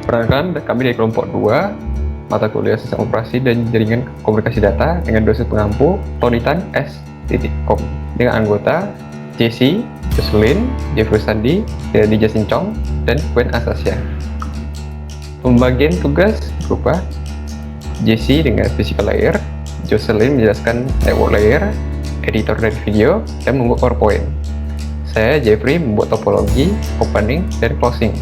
Perkenalkan, kami dari kelompok 2, mata kuliah Sistem Operasi dan Jaringan Komunikasi Data dengan dosen pengampu Tony Tan S.com dengan anggota JC, Jocelyn, Jeffrey Sandi, Dedi Jasin Chong, dan Gwen Anastasia. Pembagian tugas berupa JC dengan physical layer, Jocelyn menjelaskan network layer, editor dari video, dan membuat PowerPoint. Saya, Jeffrey, membuat topologi, opening, dan closing.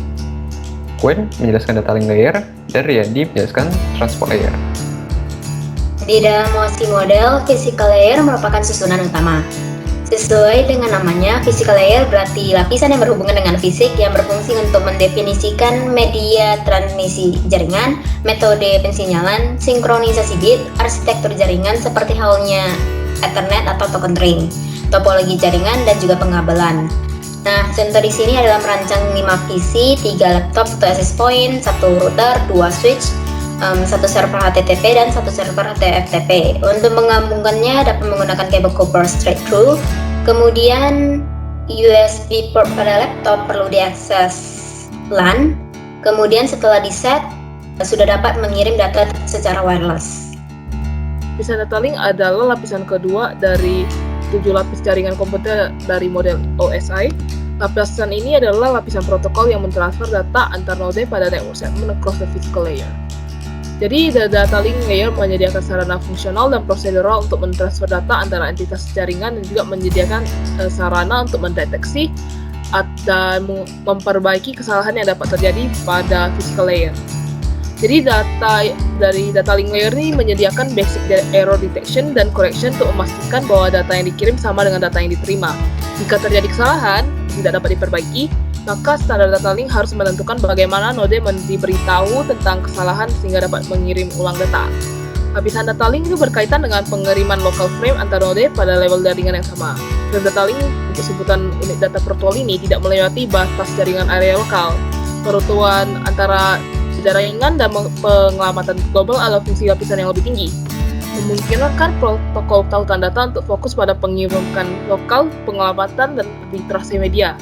Gwen menjelaskan data link layer, dan Riyadi menjelaskan transport layer. Di dalam OSI model, physical layer merupakan susunan utama. Sesuai dengan namanya, physical layer berarti lapisan yang berhubungan dengan fisik yang berfungsi untuk mendefinisikan media transmisi jaringan, metode pensinyalan, sinkronisasi bit, arsitektur jaringan seperti halnya Ethernet atau token ring, topologi jaringan, dan juga pengabelan. Nah, contoh di sini adalah merancang 5 PC, 3 laptop, 1 access point, 1 router, 2 switch, 1 server HTTP dan 1 server TFTP. Untuk menggabungkannya dapat menggunakan kabel copper straight through. Kemudian USB port pada laptop perlu diakses LAN. Kemudian setelah di-set sudah dapat mengirim data secara wireless. Lapisan data link adalah lapisan kedua dari 7 lapis jaringan komputer dari model OSI. Lapisan ini adalah lapisan protokol yang mentransfer data antar node pada network segment across the physical layer. Jadi, data link layer menyediakan sarana fungsional dan prosedural untuk mentransfer data antara entitas jaringan dan juga menyediakan sarana untuk mendeteksi dan memperbaiki kesalahan yang dapat terjadi pada physical layer. Jadi, data dari data link layer ini menyediakan basic error detection dan correction untuk memastikan bahwa data yang dikirim sama dengan data yang diterima. Jika terjadi kesalahan, tidak dapat diperbaiki, maka standar data link harus menentukan bagaimana node diberitahu tentang kesalahan sehingga dapat mengirim ulang data. Lapisan data link itu berkaitan dengan pengiriman local frame antar node pada level jaringan yang sama. Dan data link untuk sebutan unit data protokol ini tidak melewati batas jaringan area lokal. Perutuan antara jaringan dan pengelamatan global adalah fungsi lapisan yang lebih tinggi. Memungkinkan protokol tautan data untuk fokus pada pengiriman lokal, pengelamatan, dan arbitrase media.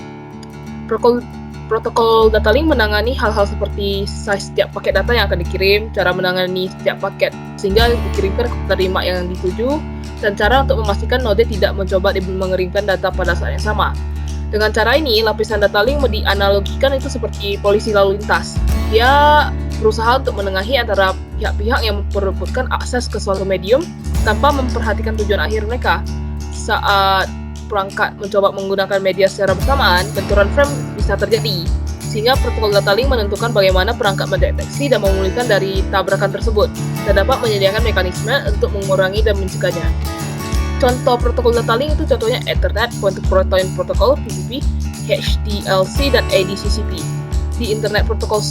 Protokol data link menangani hal-hal seperti size setiap paket data yang akan dikirim, cara menangani setiap paket sehingga dikirimkan ke penerima yang dituju, dan cara untuk memastikan node tidak mencoba mengirimkan data pada saat yang sama. Dengan cara ini, lapisan data link dianalogikan itu seperti polisi lalu lintas. Dia berusaha untuk menengahi antara pihak-pihak yang memperebutkan akses ke suatu medium tanpa memperhatikan tujuan akhir mereka. Saat perangkat mencoba menggunakan media secara bersamaan, benturan frame bisa terjadi, sehingga protokol data link menentukan bagaimana perangkat mendeteksi dan memulihkan dari tabrakan tersebut, dan dapat menyediakan mekanisme untuk mengurangi dan mencegahnya. Contoh protokol data link itu contohnya Ethernet, Point-to-Point Protocol, PTP, HDLC, dan ADCCP. Di Internet Protocol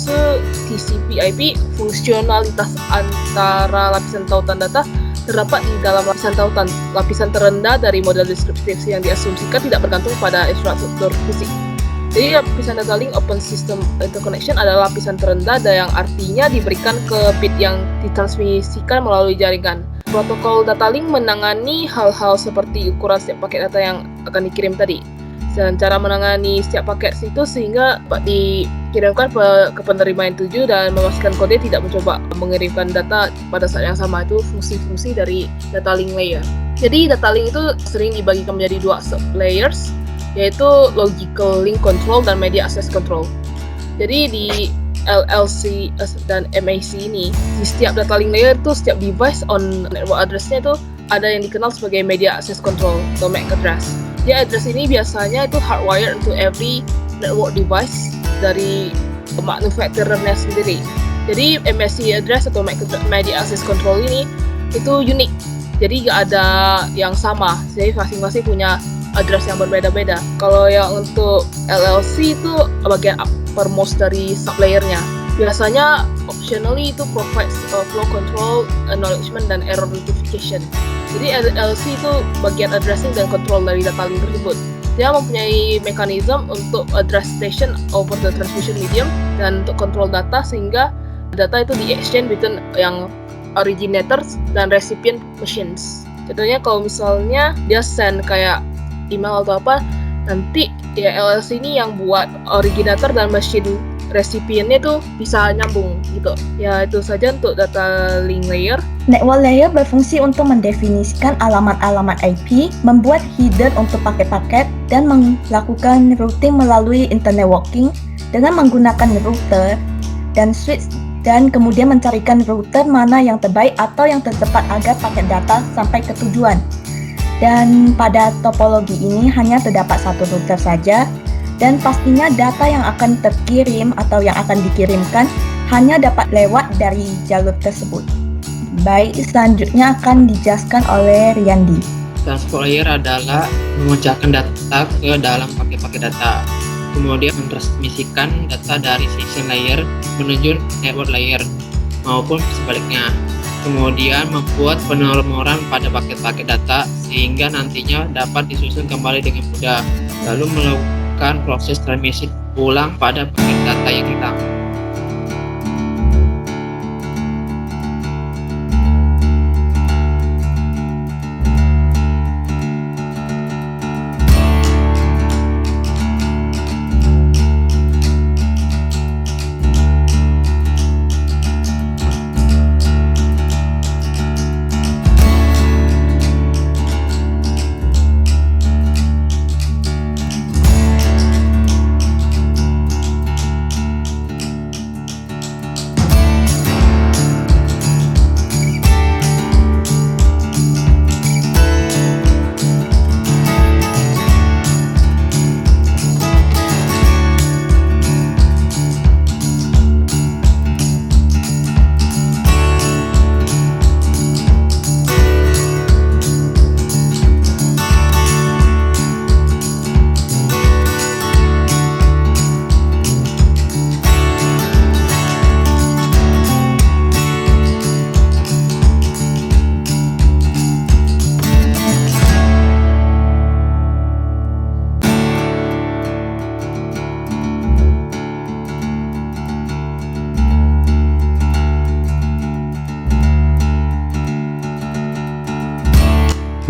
TCP/IP, fungsionalitas antara lapisan tautan data terdapat di dalam lapisan tautan. Lapisan terendah dari model deskriptif yang diasumsikan tidak bergantung pada infrastruktur fisik. Jadi lapisan data link open system interconnection adalah lapisan terendah yang artinya diberikan ke bit yang ditransmisikan melalui jaringan. Protokol data link menangani hal-hal seperti ukuran setiap paket data yang akan dikirim tadi, dan cara menangani setiap paket itu sehingga dapat dikirimkan ke penerima yang tuju dan memastikan kode tidak mencoba mengirimkan data pada saat yang sama. Itu fungsi-fungsi dari data link layer. Jadi data link itu sering dibagikan menjadi 2 sub-layers, yaitu logical link control dan media access control. Jadi di LLC dan MAC ini, di setiap data link layer itu setiap device on network address-nya itu ada yang dikenal sebagai media access control atau MAC address. Jadi address ini biasanya itu hardwired into every network device dari manufacturer-nya sendiri. Jadi MAC address atau media access control ini itu unik. Jadi nggak ada yang sama. Jadi masing-masing punya address yang berbeda-beda. Kalau yang untuk LLC itu bagian uppermost dari sublayernya. Biasanya optionally itu provides flow control, acknowledgement, dan error notification. Jadi LLC itu bagian addressing dan control dari data link tersebut. Dia mempunyai mekanisme untuk address station over the transmission medium dan untuk control data sehingga data itu di-exchange between yang originators dan recipient machines. Contohnya kalau misalnya dia send kayak email atau apa, nanti ya LLC ini yang buat originator dan machine resipiennya itu bisa nyambung gitu. Ya itu saja untuk data link layer. Network layer berfungsi untuk mendefinisikan alamat-alamat IP, membuat header untuk paket-paket, dan melakukan routing melalui internet networking dengan menggunakan router dan switch, dan kemudian mencarikan router mana yang terbaik atau yang tercepat agar paket data sampai ke tujuan. Dan pada topologi ini hanya terdapat satu router saja, dan pastinya data yang akan terkirim atau yang akan dikirimkan hanya dapat lewat dari jalur tersebut. Baik, selanjutnya akan dijelaskan oleh Riyandi. Transport layer adalah memecahkan data ke dalam paket-paket data, kemudian mentransmisikan data dari session layer menuju network layer, maupun sebaliknya. Kemudian membuat penomoran pada paket-paket data sehingga nantinya dapat disusun kembali dengan mudah, lalu melakukan proses transmisi ulang pada paket data yang hilang.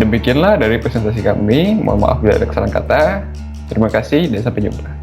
Demikianlah dari presentasi kami. Mohon maaf bila ada kesalahan kata. Terima kasih dan sampai jumpa.